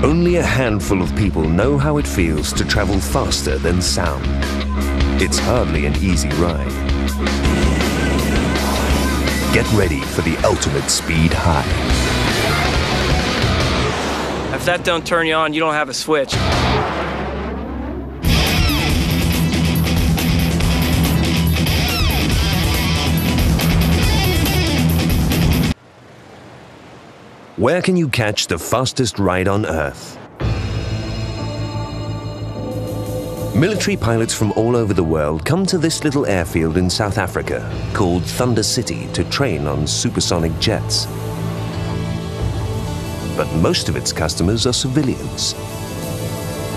Only a handful of people know how it feels to travel faster than sound. It's hardly an easy ride. Get ready for the ultimate speed high. If that don't turn you on, you don't have a switch. Where can you catch the fastest ride on Earth? Military pilots from all over the world come to this little airfield in South Africa called Thunder City to train on supersonic jets. But most of its customers are civilians.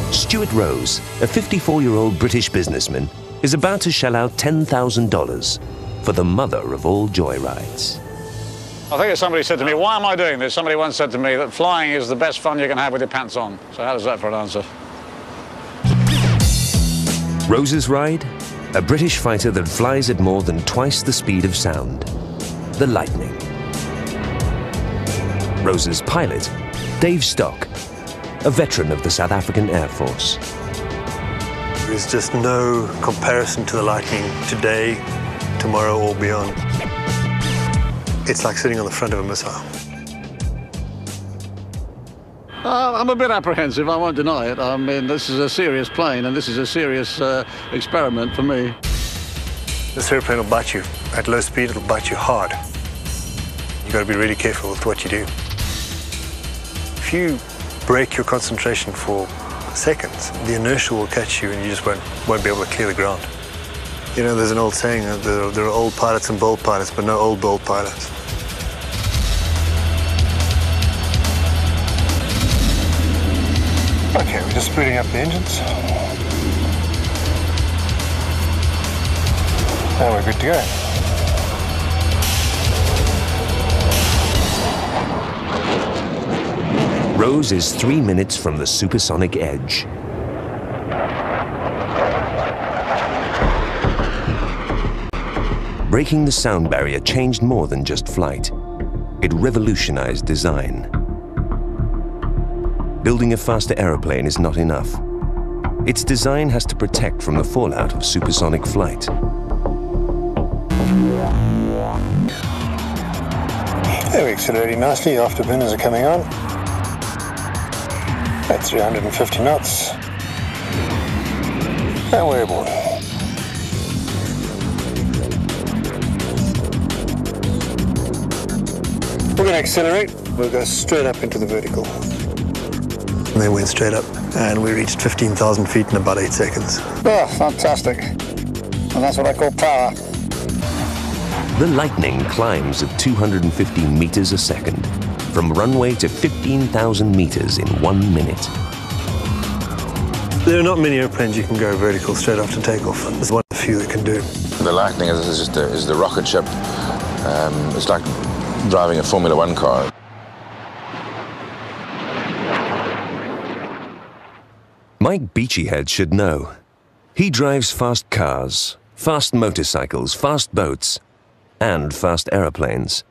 Stuart Rose, a 54-year-old British businessman, is about to shell out $10,000 for the mother of all joyrides. I think somebody said to me, why am I doing this? Somebody once said to me that flying is the best fun you can have with your pants on. So how does that for an answer? Rose's ride? A British fighter that flies at more than twice the speed of sound. The Lightning. Rose's pilot? Dave Stock, a veteran of the South African Air Force. There's just no comparison to the Lightning today, tomorrow or beyond. It's like sitting on the front of a missile. I'm a bit apprehensive, I won't deny it. I mean, this is a serious plane and this is a serious experiment for me. This airplane will bite you. At low speed, it'll bite you hard. You've got to be really careful with what you do. If you break your concentration for seconds, the inertia will catch you and you just won't be able to clear the ground. You know, there's an old saying, there are old pilots and bold pilots, but no old bold pilots. Okay, we're just speeding up the engines. And we're good to go. Rose is 3 minutes from the supersonic edge. Breaking the sound barrier changed more than just flight. It revolutionized design. Building a faster aeroplane is not enough. Its design has to protect from the fallout of supersonic flight. Yeah, we're accelerating nicely. Afterburners are coming on. At 350 knots. And we're aboard. We're going to accelerate. We'll go straight up into the vertical. And they went straight up, and we reached 15,000 feet in about 8 seconds. Oh, fantastic. And that's what I call power. The Lightning climbs at 250 meters a second, from runway to 15,000 meters in 1 minute. There are not many airplanes you can go vertical straight after takeoff. There's one of the few that can do. The Lightning is the rocket ship. It's like driving a Formula One car. Mike Beachyhead should know. He drives fast cars, fast motorcycles, fast boats, and fast aeroplanes.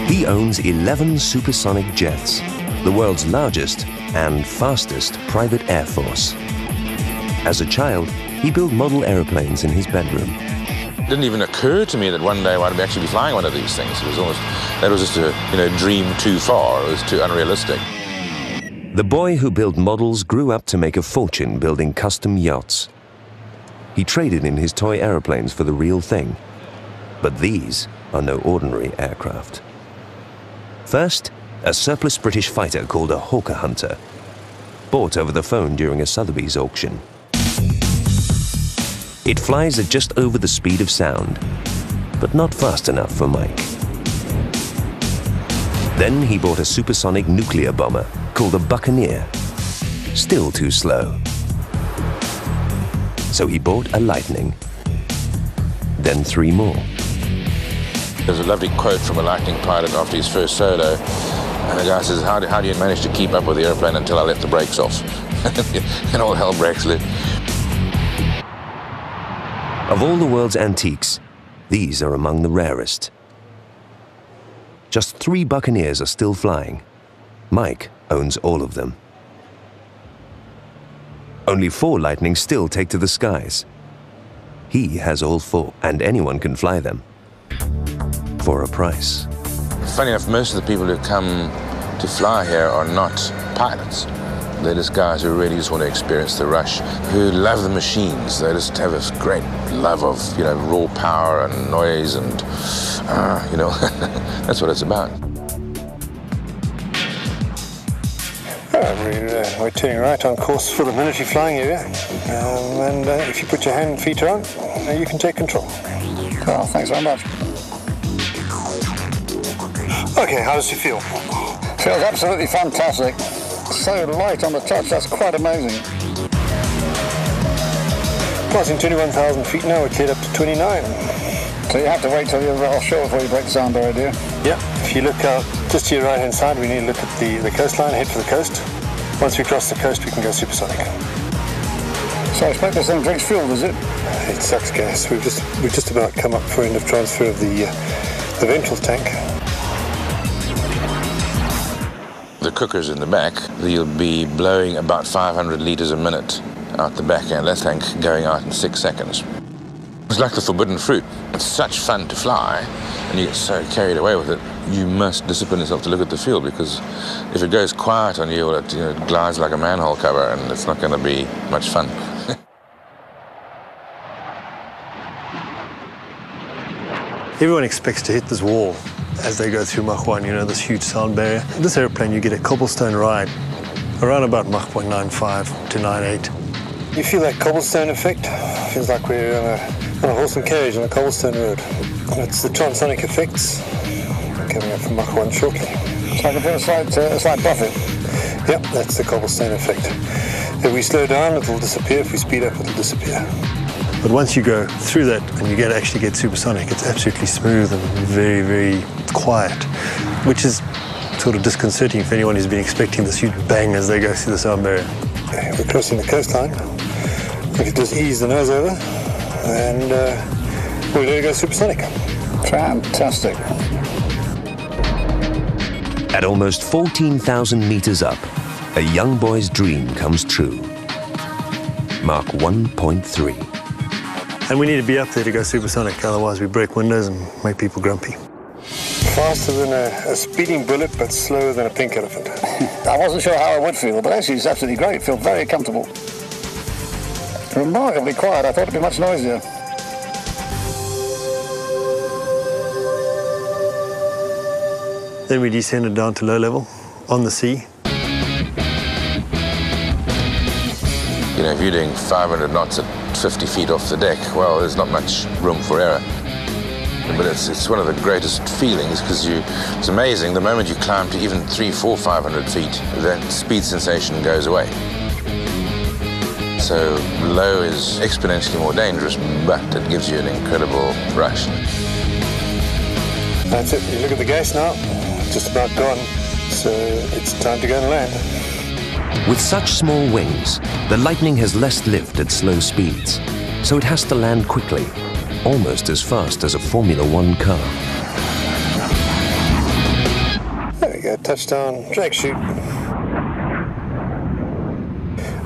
He owns 11 supersonic jets, the world's largest and fastest private air force. As a child, he built model airplanes in his bedroom. It didn't even occur to me that one day I'd actually be flying one of these things. That was just a dream too far. It was too unrealistic. The boy who built models grew up to make a fortune building custom yachts. He traded in his toy airplanes for the real thing. But these are no ordinary aircraft. First, a surplus British fighter called a Hawker Hunter, bought over the phone during a Sotheby's auction. It flies at just over the speed of sound, but not fast enough for Mike. Then he bought a supersonic nuclear bomber called a Buccaneer, still too slow. So he bought a Lightning, then 3 more. There's a lovely quote from a Lightning pilot after his first solo, and the guy says, how do you manage to keep up with the airplane until I let the brakes off? And all hell breaks loose. Of all the world's antiques, These are among the rarest. Just 3 Buccaneers are still flying. Mike owns all of them. Only 4 Lightnings still take to the skies. He has all 4, and anyone can fly them. For a price. Funny enough, most of the people who come to fly here are not pilots. They're just guys who really just want to experience the rush, who love the machines. They just have this great love of, raw power and noise and, that's what it's about. We're turning right on course for the military flying area. And if you put your hand and feet around, you can take control. Carl, thanks very much. Okay, how does it feel? Feels absolutely fantastic. So light on the touch, that's quite amazing. Crossing 21,000 feet now, we're cleared up to 29. So you have to wait till you're offshore before you break the sound barrier, do you? Yeah, if you look out just to your right-hand side, we need to look at the coastline, head for the coast. Once we cross the coast, we can go supersonic. So I expect this thing drinks fuel, does it? It sucks gas. We've just about come up for end of transfer of the ventral tank. The cooker's in the back. You'll be blowing about 500 litres a minute out the back end. That tank going out in 6 seconds. It's like the forbidden fruit. It's such fun to fly, and you get so carried away with it. You must discipline yourself to look at the field, because if it goes quiet on you, it glides like a manhole cover, and it's not going to be much fun. Everyone expects to hit this wall as they go through Mach 1, this huge sound barrier. This airplane, you get a cobblestone ride around about Mach 0.95 to 98. You feel that cobblestone effect? Feels like we're on a horse and carriage on a cobblestone road. It's the transonic effects coming up from Mach 1 shortly. So I can feel a slight buffet. Yep, that's the cobblestone effect. If we slow down, it'll disappear. If we speed up, it'll disappear. But once you go through that and you actually get supersonic, it's absolutely smooth and very, very quiet, which is sort of disconcerting for anyone who's been expecting this huge bang as they go through the sound barrier. We're crossing the coastline. We can just ease the nose over and we're going to go supersonic. Fantastic. At almost 14,000 meters up, a young boy's dream comes true. Mach 1.3. And we need to be up there to go supersonic, otherwise we break windows and make people grumpy. Faster than a speeding bullet, but slower than a pink elephant. I wasn't sure how I would feel, but actually it's absolutely great. I feel very comfortable. Remarkably quiet. I thought it'd be much noisier. Then we descended down to low level on the sea. If you're doing 500 knots at 50 feet off the deck, well, there's not much room for error. But it's one of the greatest feelings, because it's amazing. The moment you climb to even 300, 400, 500 feet, that speed sensation goes away. So low is exponentially more dangerous, but it gives you an incredible rush. That's it. You look at the gas now, it's just about gone. So it's time to go and land. With such small wings, the Lightning has less lift at slow speeds, so it has to land quickly, almost as fast as a Formula One car. There we go, touchdown, drag chute.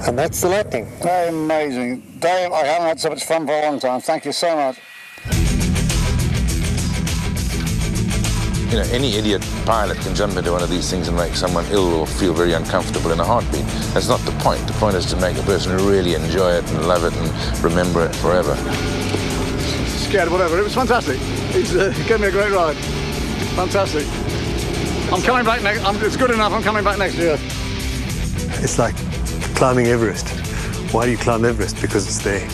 And that's the Lightning. Amazing. Dave, I haven't had so much fun for a long time. Thank you so much. Any idiot pilot can jump into one of these things and make someone ill or feel very uncomfortable in a heartbeat. That's not the point. The point is to make a person really enjoy it and love it and remember it forever. Scared, whatever. It was fantastic. It gave me a great ride. Fantastic. I'm coming back next. It's good enough. I'm coming back next year. It's like climbing Everest. Why do you climb Everest? Because it's there.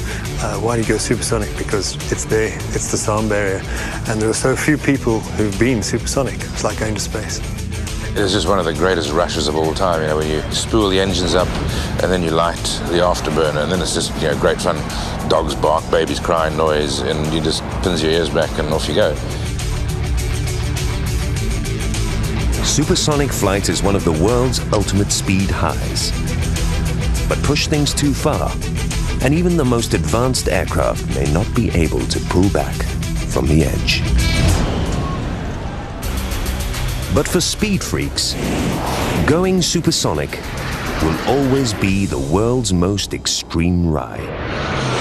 Why do you go supersonic? Because it's there. It's the sound barrier. And there are so few people who've been supersonic. It's like going to space. It's just one of the greatest rushes of all time, when you spool the engines up and then you light the afterburner, and then it's just, great fun. Dogs bark, babies cry, noise, and you just pins your ears back and off you go. Supersonic flight is one of the world's ultimate speed highs. But push things too far, and even the most advanced aircraft may not be able to pull back. from the edge. But for speed freaks, going supersonic will always be the world's most extreme ride.